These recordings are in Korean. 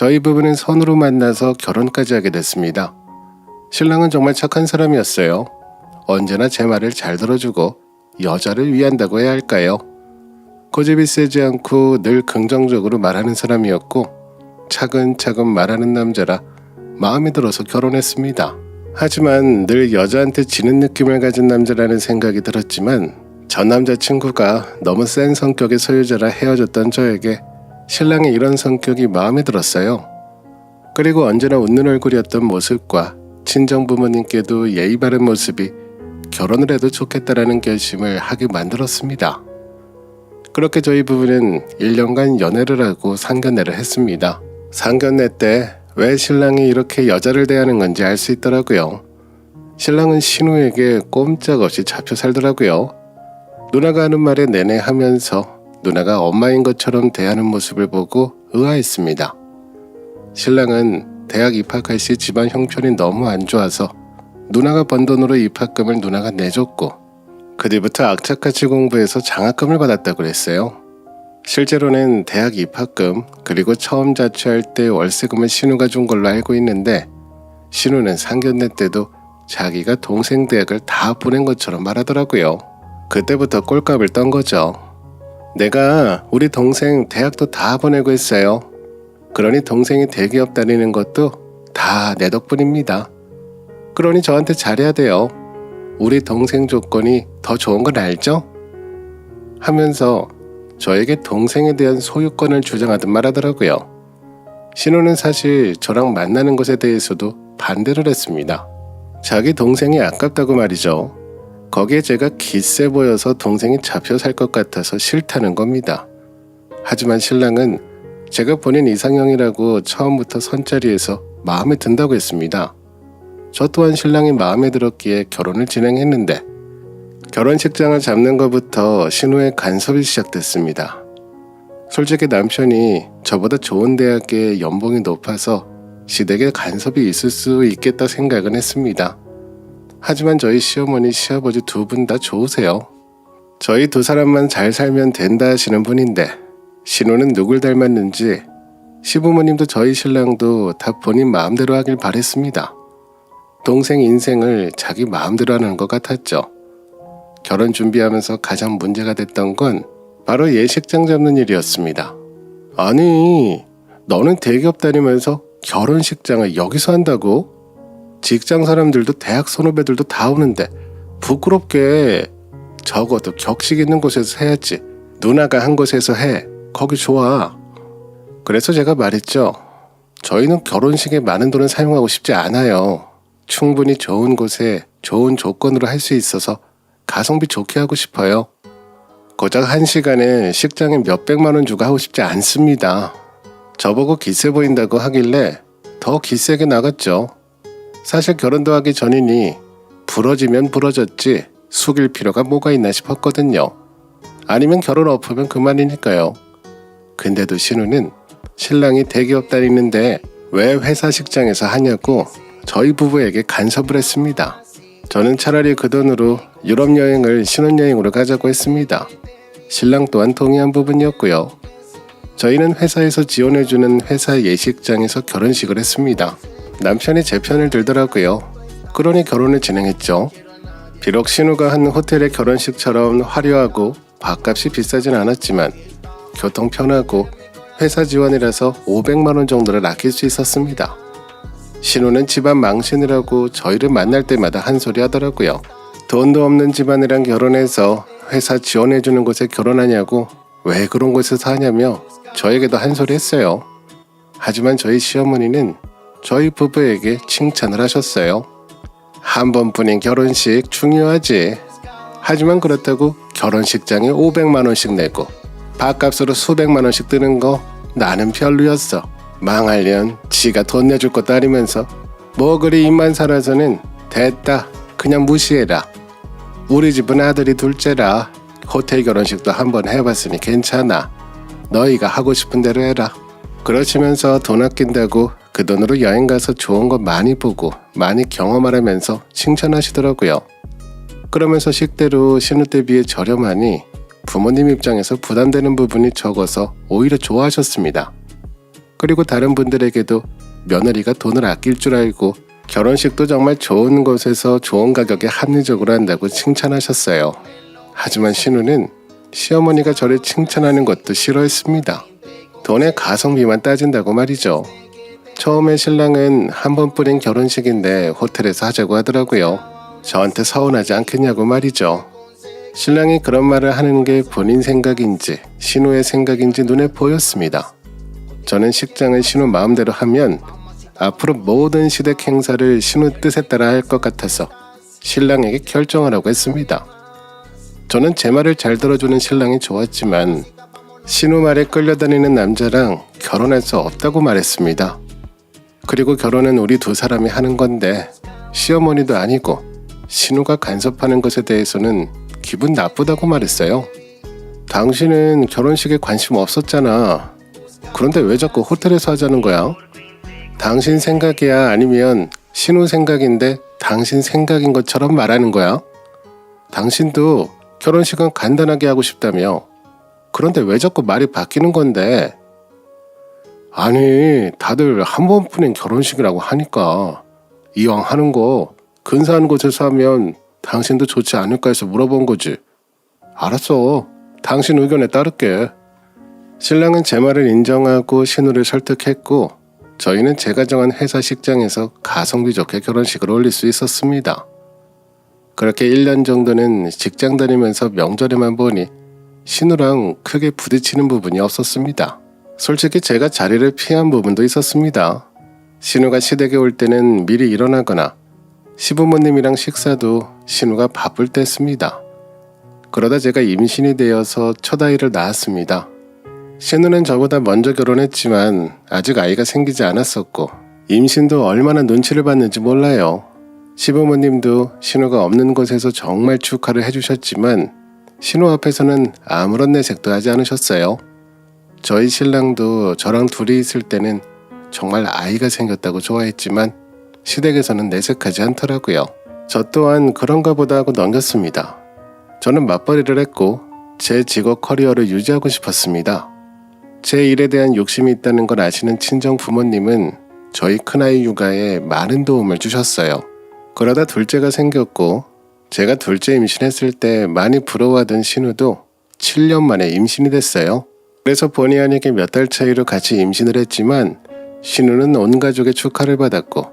저희 부부는 선으로 만나서 결혼까지 하게 됐습니다. 신랑은 정말 착한 사람이었어요. 언제나 제 말을 잘 들어주고 여자를 위한다고 해야 할까요? 고집이 세지 않고 늘 긍정적으로 말하는 사람이었고 차근차근 말하는 남자라 마음에 들어서 결혼했습니다. 하지만 늘 여자한테 지는 느낌을 가진 남자라는 생각이 들었지만 전 남자친구가 너무 센 성격의 소유자라 헤어졌던 저에게 신랑의 이런 성격이 마음에 들었어요. 그리고 언제나 웃는 얼굴이었던 모습과 친정 부모님께도 예의 바른 모습이 결혼을 해도 좋겠다라는 결심을 하게 만들었습니다. 그렇게 저희 부부는 1년간 연애를 하고 상견례를 했습니다. 상견례 때 왜 신랑이 이렇게 여자를 대하는 건지 알 수 있더라고요. 신랑은 신우에게 꼼짝없이 잡혀 살더라고요. 누나가 하는 말에 내내 하면서 누나가 엄마인 것처럼 대하는 모습을 보고 의아했습니다. 신랑은 대학 입학할 시 집안 형편이 너무 안 좋아서 누나가 번 돈으로 입학금을 누나가 내줬고 그 뒤부터 악착같이 공부해서 장학금을 받았다고 했어요. 실제로는 대학 입학금 그리고 처음 자취할 때 월세금을 신우가 준 걸로 알고 있는데 신우는 상견례 때도 자기가 동생 대학을 다 보낸 것처럼 말하더라고요. 그때부터 꼴값을 떤 거죠. 내가 우리 동생 대학도 다 보내고 했어요. 그러니 동생이 대기업 다니는 것도 다 내 덕분입니다. 그러니 저한테 잘해야 돼요. 우리 동생 조건이 더 좋은 건 알죠? 하면서 저에게 동생에 대한 소유권을 주장하듯 말하더라고요. 신우는 사실 저랑 만나는 것에 대해서도 반대를 했습니다. 자기 동생이 아깝다고 말이죠. 거기에 제가 기세 보여서 동생이 잡혀 살 것 같아서 싫다는 겁니다. 하지만 신랑은 제가 본인 이상형이라고 처음부터 선자리에서 마음에 든다고 했습니다. 저 또한 신랑이 마음에 들었기에 결혼을 진행했는데 결혼식장을 잡는 것부터 신우의 간섭이 시작됐습니다. 솔직히 남편이 저보다 좋은 대학의 연봉이 높아서 시댁에 간섭이 있을 수 있겠다 생각은 했습니다. 하지만 저희 시어머니, 시아버지 두 분 다 좋으세요. 저희 두 사람만 잘 살면 된다 하시는 분인데 신우는 누굴 닮았는지 시부모님도 저희 신랑도 다 본인 마음대로 하길 바랬습니다. 동생 인생을 자기 마음대로 하는 것 같았죠. 결혼 준비하면서 가장 문제가 됐던 건 바로 예식장 잡는 일이었습니다. 아니, 너는 대기업 다니면서 결혼식장을 여기서 한다고? 직장 사람들도 대학 선후배들도 다 오는데 부끄럽게 적어도 격식 있는 곳에서 해야지. 누나가 한 곳에서 해. 거기 좋아. 그래서 제가 말했죠. 저희는 결혼식에 많은 돈을 사용하고 싶지 않아요. 충분히 좋은 곳에 좋은 조건으로 할 수 있어서 가성비 좋게 하고 싶어요. 고작 1시간에 식장에 몇백만 원 주고 하고 싶지 않습니다. 저보고 기세 보인다고 하길래 더 기세게 나갔죠. 사실 결혼도 하기 전이니 부러지면 부러졌지 숙일 필요가 뭐가 있나 싶었거든요. 아니면 결혼 엎으면 그만이니까요. 근데도 신우는 신랑이 대기업 다니는데 왜 회사 식장에서 하냐고 저희 부부에게 간섭을 했습니다. 저는 차라리 그 돈으로 유럽 여행을 신혼여행으로 가자고 했습니다. 신랑 또한 동의한 부분이었고요. 저희는 회사에서 지원해주는 회사 예식장에서 결혼식을 했습니다. 남편이 제 편을 들더라고요. 그러니 결혼을 진행했죠. 비록 신우가 한 호텔의 결혼식처럼 화려하고 밥값이 비싸진 않았지만 교통 편하고 회사 지원이라서 500만 원 정도를 아낄 수 있었습니다. 신우는 집안 망신이라고 저희를 만날 때마다 한 소리 하더라고요. 돈도 없는 집안이랑 결혼해서 회사 지원해주는 곳에 결혼하냐고 왜 그런 곳에서 하냐며 저에게도 한 소리 했어요. 하지만 저희 시어머니는 저희 부부에게 칭찬을 하셨어요. 한 번뿐인 결혼식 중요하지. 하지만 그렇다고 결혼식장에 500만 원씩 내고 밥값으로 수백만 원씩 드는 거 나는 별로였어. 망하련 지가 돈 내줄 것도 아니면서 뭐 그리 입만 살아서는 됐다 그냥 무시해라. 우리 집은 아들이 둘째라. 호텔 결혼식도 한번 해봤으니 괜찮아. 너희가 하고 싶은 대로 해라. 그러시면서 돈 아낀다고 그 돈으로 여행 가서 좋은 거 많이 보고 많이 경험하라면서 칭찬하시더라고요. 그러면서 식대로 신우 때 비해 저렴하니 부모님 입장에서 부담되는 부분이 적어서 오히려 좋아하셨습니다. 그리고 다른 분들에게도 며느리가 돈을 아낄 줄 알고 결혼식도 정말 좋은 곳에서 좋은 가격에 합리적으로 한다고 칭찬하셨어요. 하지만 신우는 시어머니가 저를 칭찬하는 것도 싫어했습니다. 돈의 가성비만 따진다고 말이죠. 처음에 신랑은 한 번뿐인 결혼식인데 호텔에서 하자고 하더라고요. 저한테 서운하지 않겠냐고 말이죠. 신랑이 그런 말을 하는 게 본인 생각인지 신우의 생각인지 눈에 보였습니다. 저는 식장을 신우 마음대로 하면 앞으로 모든 시댁 행사를 신우 뜻에 따라 할 것 같아서 신랑에게 결정하라고 했습니다. 저는 제 말을 잘 들어주는 신랑이 좋았지만 신우 말에 끌려다니는 남자랑 결혼할 수 없다고 말했습니다. 그리고 결혼은 우리 두 사람이 하는 건데 시어머니도 아니고 신우가 간섭하는 것에 대해서는 기분 나쁘다고 말했어요. 당신은 결혼식에 관심 없었잖아. 그런데 왜 자꾸 호텔에서 하자는 거야? 당신 생각이야 아니면 신우 생각인데 당신 생각인 것처럼 말하는 거야? 당신도 결혼식은 간단하게 하고 싶다며. 그런데 왜 자꾸 말이 바뀌는 건데? 아니, 다들 한 번뿐인 결혼식이라고 하니까 이왕 하는 거 근사한 곳에서 하면 당신도 좋지 않을까 해서 물어본 거지. 알았어. 당신 의견에 따를게. 신랑은 제 말을 인정하고 신우를 설득했고 저희는 제가 정한 회사 식장에서 가성비 좋게 결혼식을 올릴 수 있었습니다. 그렇게 1년 정도는 직장 다니면서 명절에만 보니 신우랑 크게 부딪히는 부분이 없었습니다. 솔직히 제가 자리를 피한 부분도 있었습니다. 신우가 시댁에 올 때는 미리 일어나거나 시부모님이랑 식사도 신우가 바쁠 때 했습니다. 그러다 제가 임신이 되어서 첫 아이를 낳았습니다. 신우는 저보다 먼저 결혼했지만 아직 아이가 생기지 않았었고 임신도 얼마나 눈치를 봤는지 몰라요. 시부모님도 신우가 없는 곳에서 정말 축하를 해주셨지만 신우 앞에서는 아무런 내색도 하지 않으셨어요. 저희 신랑도 저랑 둘이 있을 때는 정말 아이가 생겼다고 좋아했지만 시댁에서는 내색하지 않더라고요. 저 또한 그런가 보다 하고 넘겼습니다. 저는 맞벌이를 했고 제 직업 커리어를 유지하고 싶었습니다. 제 일에 대한 욕심이 있다는 걸 아시는 친정 부모님은 저희 큰아이 육아에 많은 도움을 주셨어요. 그러다 둘째가 생겼고 제가 둘째 임신했을 때 많이 부러워하던 신우도 7년 만에 임신이 됐어요. 그래서 본의 아니게 몇 달 차이로 같이 임신을 했지만 신우는 온 가족의 축하를 받았고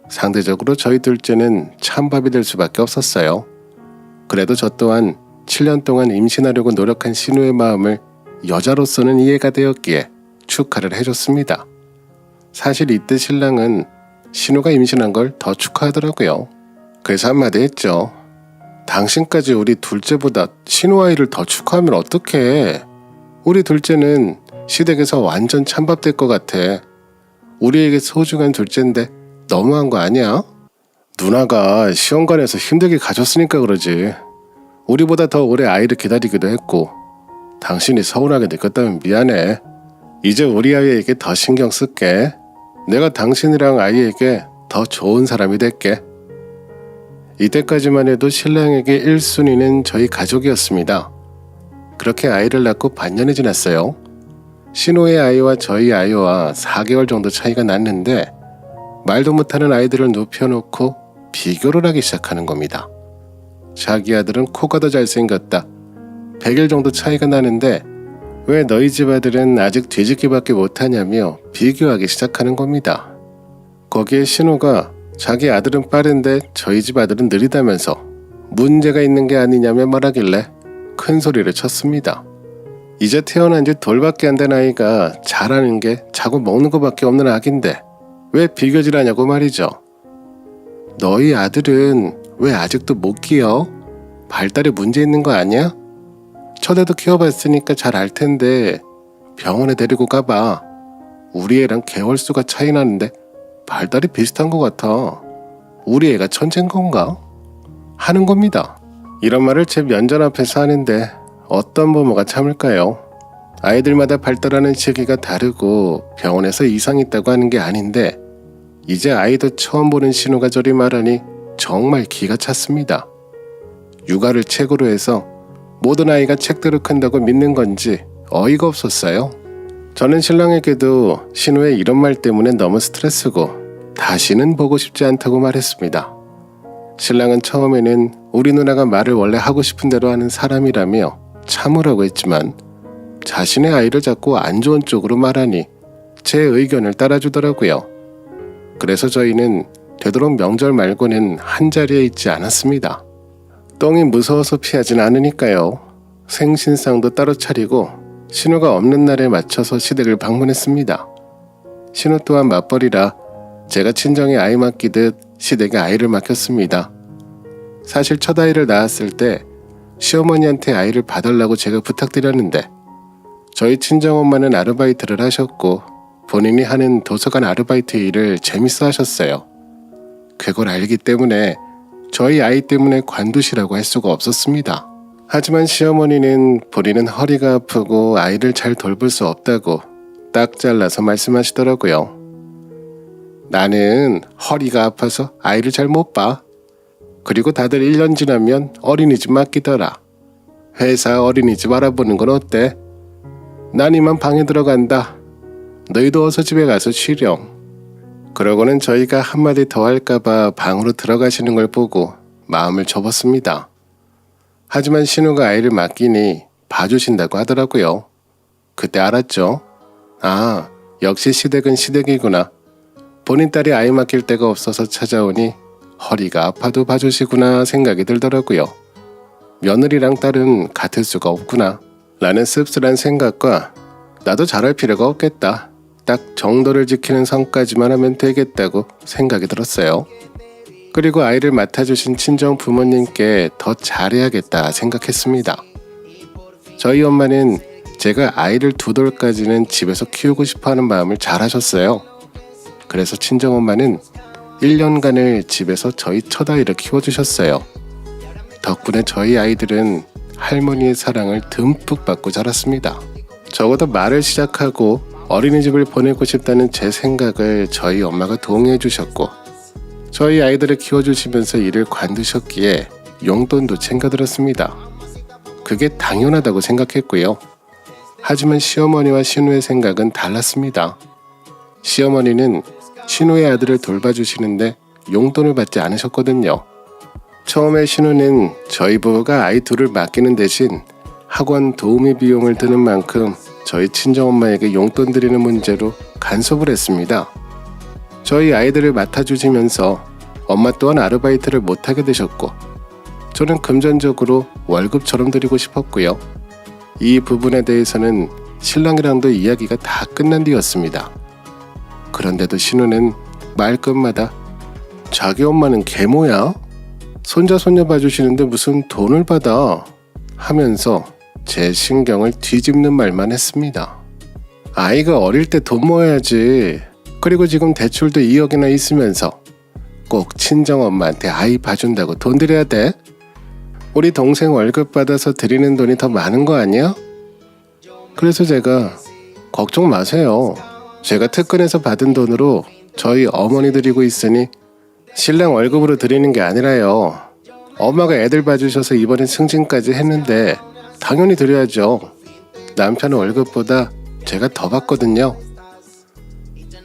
상대적으로 저희 둘째는 찬밥이 될 수밖에 없었어요. 그래도 저 또한 7년 동안 임신하려고 노력한 신우의 마음을 여자로서는 이해가 되었기에 축하를 해줬습니다. 사실 이때 신랑은 신우가 임신한 걸 더 축하하더라고요. 그래서 한마디 했죠. 당신까지 우리 둘째보다 신우 아이를 더 축하하면 어떡해. 우리 둘째는 시댁에서 완전 찬밥 될 것 같아. 우리에게 소중한 둘째인데 너무한 거 아니야? 누나가 시험관에서 힘들게 가졌으니까 그러지. 우리보다 더 오래 아이를 기다리기도 했고 당신이 서운하게 느꼈다면 미안해. 이제 우리 아이에게 더 신경 쓸게. 내가 당신이랑 아이에게 더 좋은 사람이 될게. 이때까지만 해도 신랑에게 1순위는 저희 가족이었습니다. 그렇게 아이를 낳고 반년이 지났어요. 신우의 아이와 저희 아이와 4개월 정도 차이가 났는데 말도 못하는 아이들을 눕혀놓고 비교를 하기 시작하는 겁니다. 자기 아들은 코가 더 잘생겼다. 100일 정도 차이가 나는데 왜 너희 집 아들은 아직 뒤집기밖에 못하냐며 비교하기 시작하는 겁니다. 거기에 신우가 자기 아들은 빠른데 저희 집 아들은 느리다면서 문제가 있는 게 아니냐며 말하길래 큰 소리를 쳤습니다. 이제 태어난 지 돌밖에 안 된 아이가 잘하는 게 자고 먹는 것밖에 없는 아기인데 왜 비교질하냐고 말이죠. 너희 아들은 왜 아직도 못 키워? 발달에 문제 있는 거 아니야? 첫애도 키워봤으니까 잘 알 텐데 병원에 데리고 가봐. 우리 애랑 개월수가 차이 나는데 발달이 비슷한 것 같아. 우리 애가 천재인 건가? 하는 겁니다. 이런 말을 제 면전 앞에서 하는데 어떤 부모가 참을까요? 아이들마다 발달하는 시기가 다르고 병원에서 이상이 있다고 하는 게 아닌데 이제 아이도 처음 보는 신우가 저리 말하니 정말 기가 찼습니다. 육아를 책으로 해서 모든 아이가 책대로 큰다고 믿는 건지 어이가 없었어요. 저는 신랑에게도 신우의 이런 말 때문에 너무 스트레스고 다시는 보고 싶지 않다고 말했습니다. 신랑은 처음에는 우리 누나가 말을 원래 하고 싶은 대로 하는 사람이라며 참으라고 했지만 자신의 아이를 자꾸 안 좋은 쪽으로 말하니 제 의견을 따라주더라고요. 그래서 저희는 되도록 명절 말고는 한자리에 있지 않았습니다. 똥이 무서워서 피하진 않으니까요. 생신상도 따로 차리고 신우가 없는 날에 맞춰서 시댁을 방문했습니다. 신우 또한 맞벌이라 제가 친정에 아이 맡기듯 시댁에 아이를 맡겼습니다. 사실 첫 아이를 낳았을 때 시어머니한테 아이를 봐달라고 제가 부탁드렸는데 저희 친정엄마는 아르바이트를 하셨고 본인이 하는 도서관 아르바이트 일을 재밌어 하셨어요. 그걸 알기 때문에 저희 아이 때문에 관두시라고 할 수가 없었습니다. 하지만 시어머니는 본인은 허리가 아프고 아이를 잘 돌볼 수 없다고 딱 잘라서 말씀하시더라고요. 나는 허리가 아파서 아이를 잘 못 봐. 그리고 다들 1년 지나면 어린이집 맡기더라. 회사 어린이집 알아보는 건 어때? 난 이만 방에 들어간다. 너희도 어서 집에 가서 쉬렴. 그러고는 저희가 한마디 더 할까봐 방으로 들어가시는 걸 보고 마음을 접었습니다. 하지만 신우가 아이를 맡기니 봐주신다고 하더라고요. 그때 알았죠. 아, 역시 시댁은 시댁이구나. 본인 딸이 아이 맡길 데가 없어서 찾아오니 허리가 아파도 봐주시구나 생각이 들더라고요. 며느리랑 딸은 같을 수가 없구나 라는 씁쓸한 생각과 나도 잘할 필요가 없겠다. 딱 정도를 지키는 선까지만 하면 되겠다고 생각이 들었어요. 그리고 아이를 맡아주신 친정 부모님께 더 잘해야겠다 생각했습니다. 저희 엄마는 제가 아이를 2돌까지는 집에서 키우고 싶어하는 마음을 잘 하셨어요. 그래서 친정엄마는 1년간을 집에서 저희 첫 아이를 키워주셨어요. 덕분에 저희 아이들은 할머니의 사랑을 듬뿍 받고 자랐습니다. 적어도 말을 시작하고 어린이집을 보내고 싶다는 제 생각을 저희 엄마가 동의해 주셨고 저희 아이들을 키워주시면서 일을 관두셨기에 용돈도 챙겨들었습니다. 그게 당연하다고 생각했고요. 하지만 시어머니와 신우의 생각은 달랐습니다. 시어머니는 신우의 아들을 돌봐주시는데 용돈을 받지 않으셨거든요. 처음에 신우는 저희 부부가 아이 둘을 맡기는 대신 학원 도우미 비용을 드는 만큼 저희 친정엄마에게 용돈 드리는 문제로 간섭을 했습니다. 저희 아이들을 맡아주시면서 엄마 또한 아르바이트를 못하게 되셨고 저는 금전적으로 월급처럼 드리고 싶었고요. 이 부분에 대해서는 신랑이랑도 이야기가 다 끝난 뒤였습니다. 그런데도 신우는 말끝마다 자기 엄마는 개모야? 손자 손녀 봐주시는데 무슨 돈을 받아? 하면서 제 신경을 뒤집는 말만 했습니다. 아이가 어릴 때 돈 모아야지. 그리고 지금 대출도 2억이나 있으면서 꼭 친정엄마한테 아이 봐준다고 돈 드려야 돼? 우리 동생 월급 받아서 드리는 돈이 더 많은 거 아니야? 그래서 제가 걱정 마세요. 제가 특근에서 받은 돈으로 저희 어머니 드리고 있으니 신랑 월급으로 드리는 게 아니라요. 엄마가 애들 봐주셔서 이번엔 승진까지 했는데 당연히 드려야죠. 남편 월급보다 제가 더 받거든요.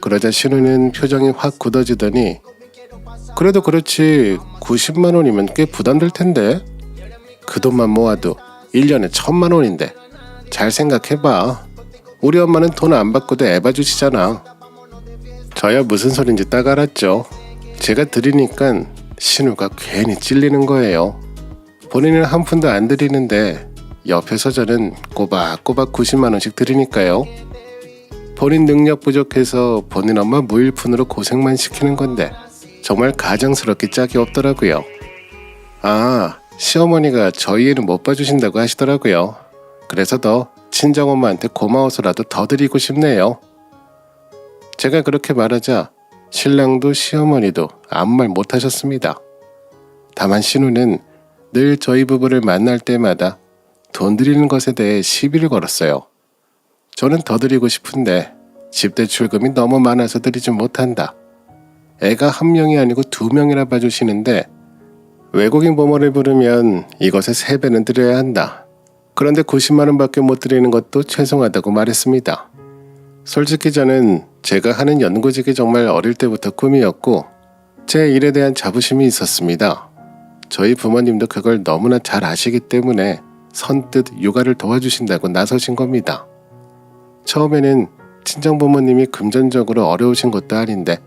그러자 신우는 표정이 확 굳어지더니 그래도 그렇지 90만 원이면 꽤 부담될 텐데 그 돈만 모아도 1년에 1000만 원인데 잘 생각해봐. 우리 엄마는 돈 안 받고도 애 봐주시잖아. 저야 무슨 소린지 딱 알았죠. 제가 드리니까 신우가 괜히 찔리는 거예요. 본인은 한 푼도 안 드리는데 옆에서 저는 꼬박꼬박 90만 원씩 드리니까요. 본인 능력 부족해서 본인 엄마 무일푼으로 고생만 시키는 건데 정말 가정스럽게 짝이 없더라고요. 아, 시어머니가 저희 애는 못 봐주신다고 하시더라고요. 그래서 더 친정엄마한테 고마워서라도 더 드리고 싶네요. 제가 그렇게 말하자 신랑도 시어머니도 아무 말 못하셨습니다. 다만 신우는 늘 저희 부부를 만날 때마다 돈 드리는 것에 대해 시비를 걸었어요. 저는 더 드리고 싶은데 집대출금이 너무 많아서 드리지 못한다. 애가 1명이 아니고 2명이나 봐주시는데 외국인 부모를 부르면 이것의 3배는 드려야 한다. 그런데 90만 원밖에 못 드리는 것도 죄송하다고 말했습니다. 솔직히 저는 제가 하는 연구직이 정말 어릴 때부터 꿈이었고 제 일에 대한 자부심이 있었습니다. 저희 부모님도 그걸 너무나 잘 아시기 때문에 선뜻 육아를 도와주신다고 나서신 겁니다. 처음에는 친정부모님이 금전적으로 어려우신 것도 아닌데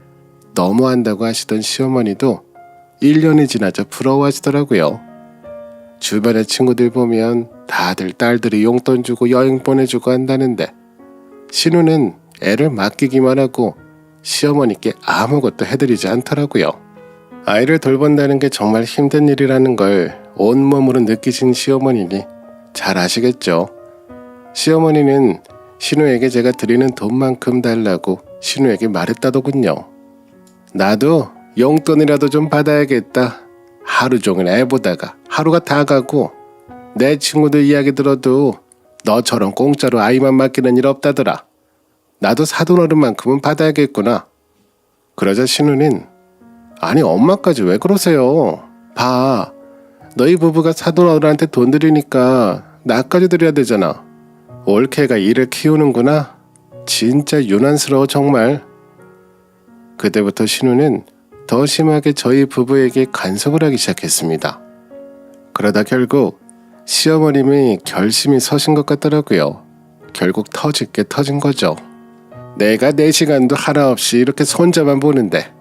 너무한다고 하시던 시어머니도 1년이 지나자 부러워하시더라고요. 주변의 친구들 보면 다들 딸들이 용돈 주고 여행 보내주고 한다는데 신우는 애를 맡기기만 하고 시어머니께 아무것도 해드리지 않더라고요. 아이를 돌본다는 게 정말 힘든 일이라는 걸 온몸으로 느끼신 시어머니니 잘 아시겠죠. 시어머니는 신우에게 제가 드리는 돈만큼 달라고 신우에게 말했다더군요. 나도 용돈이라도 좀 받아야겠다. 하루 종일 애 보다가 하루가 다 가고 내 친구들 이야기 들어도 너처럼 공짜로 아이만 맡기는 일 없다더라. 나도 사돈어른만큼은 받아야겠구나. 그러자 신우는 아니 엄마까지 왜 그러세요? 봐. 너희 부부가 사돈어른한테 돈 드리니까 나까지 드려야 되잖아. 올케가 일을 키우는구나. 진짜 유난스러워 정말. 그때부터 신우는 더 심하게 저희 부부에게 간섭을 하기 시작했습니다. 그러다 결국 시어머님이 결심이 서신 것 같더라고요. 결국 터질 게 터진 거죠. 내가 내 시간도 하나 없이 이렇게 손자만 보는데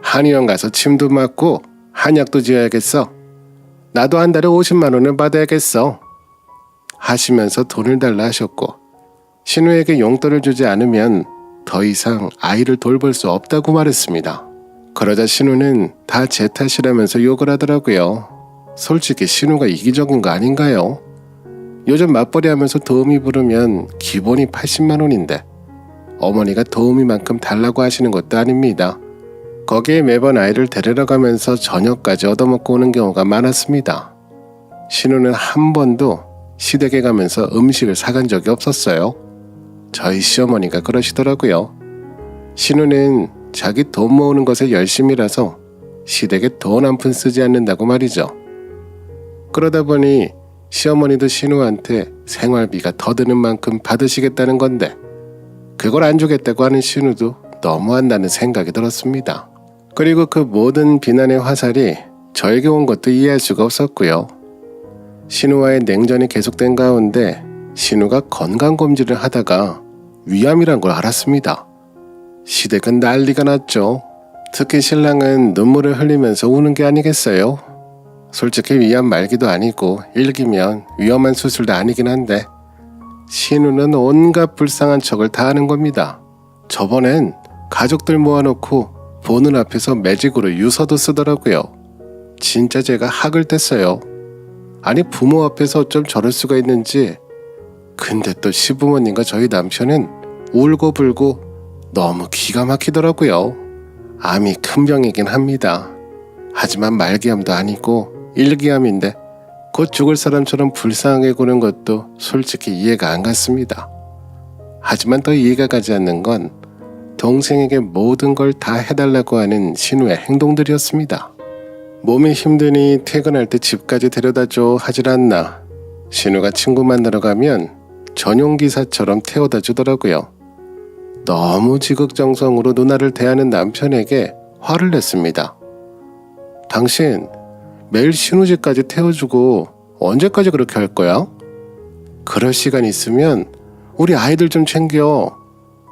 한의원 가서 침도 맞고 한약도 지어야겠어. 나도 한 달에 50만 원을 받아야겠어. 하시면서 돈을 달라 하셨고 신우에게 용돈을 주지 않으면 더 이상 아이를 돌볼 수 없다고 말했습니다. 그러자 신우는 다 제 탓이라면서 욕을 하더라고요. 솔직히 신우가 이기적인 거 아닌가요? 요즘 맞벌이 하면서 도우미 부르면 기본이 80만 원인데 어머니가 도우미만큼 달라고 하시는 것도 아닙니다. 거기에 매번 아이를 데리러 가면서 저녁까지 얻어먹고 오는 경우가 많았습니다. 신우는 한 번도 시댁에 가면서 음식을 사간 적이 없었어요. 저희 시어머니가 그러시더라고요. 신우는 자기 돈 모으는 것에 열심이라서 시댁에 돈 한 푼 쓰지 않는다고 말이죠. 그러다 보니 시어머니도 신우한테 생활비가 더 드는 만큼 받으시겠다는 건데 그걸 안 주겠다고 하는 신우도 너무한다는 생각이 들었습니다. 그리고 그 모든 비난의 화살이 저에게 온 것도 이해할 수가 없었고요. 신우와의 냉전이 계속된 가운데 신우가 건강검진을 하다가 위암이란 걸 알았습니다. 시댁은 난리가 났죠. 특히 신랑은 눈물을 흘리면서 우는 게 아니겠어요? 솔직히 위암 말기도 아니고 1기면 위험한 수술도 아니긴 한데 신우는 온갖 불쌍한 척을 다 하는 겁니다. 저번엔 가족들 모아놓고 보는 앞에서 매직으로 유서도 쓰더라고요. 진짜 제가 학을 뗐어요. 아니 부모 앞에서 어쩜 저럴 수가 있는지. 근데 또 시부모님과 저희 남편은 울고불고 너무 기가 막히더라고요. 암이 큰 병이긴 합니다. 하지만 말기암도 아니고 1기암인데 곧 죽을 사람처럼 불쌍하게 구는 것도 솔직히 이해가 안 갔습니다. 하지만 더 이해가 가지 않는 건 동생에게 모든 걸 다 해달라고 하는 신우의 행동들이었습니다. 몸이 힘드니 퇴근할 때 집까지 데려다줘 하질 않나. 신우가 친구 만나러 가면 전용기사처럼 태워다 주더라고요. 너무 지극정성으로 누나를 대하는 남편에게 화를 냈습니다. 당신 매일 신우 집까지 태워주고 언제까지 그렇게 할 거야? 그럴 시간 있으면 우리 아이들 좀 챙겨.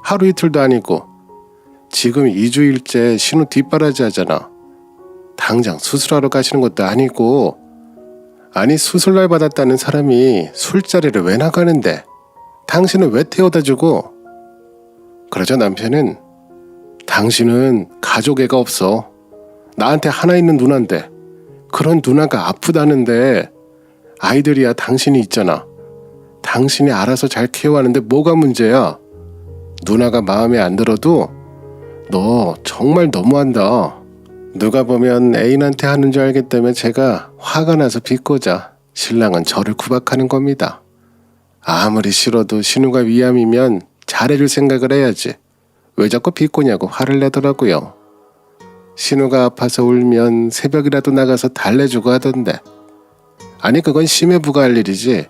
하루 이틀도 아니고 지금 2주일째 신우 뒷바라지 하잖아. 당장 수술하러 가시는 것도 아니고. 아니 수술날 받았다는 사람이 술자리를 왜 나가는데 당신은 왜 태워다 주고? 그러자 남편은 당신은 가족 애가 없어. 나한테 하나 있는 누나인데 그런 누나가 아프다는데 아이들이야 당신이 있잖아. 당신이 알아서 잘 케어하는데 뭐가 문제야? 누나가 마음에 안 들어도 너 정말 너무한다. 누가 보면 애인한테 하는 줄 알겠다며 제가 화가 나서 비꼬자 신랑은 저를 구박하는 겁니다. 아무리 싫어도 신우가 위암이면 잘해줄 생각을 해야지. 왜 자꾸 비꼬냐고 화를 내더라고요. 신우가 아파서 울면 새벽이라도 나가서 달래주고 하던데. 아니 그건 심해 부가할 일이지.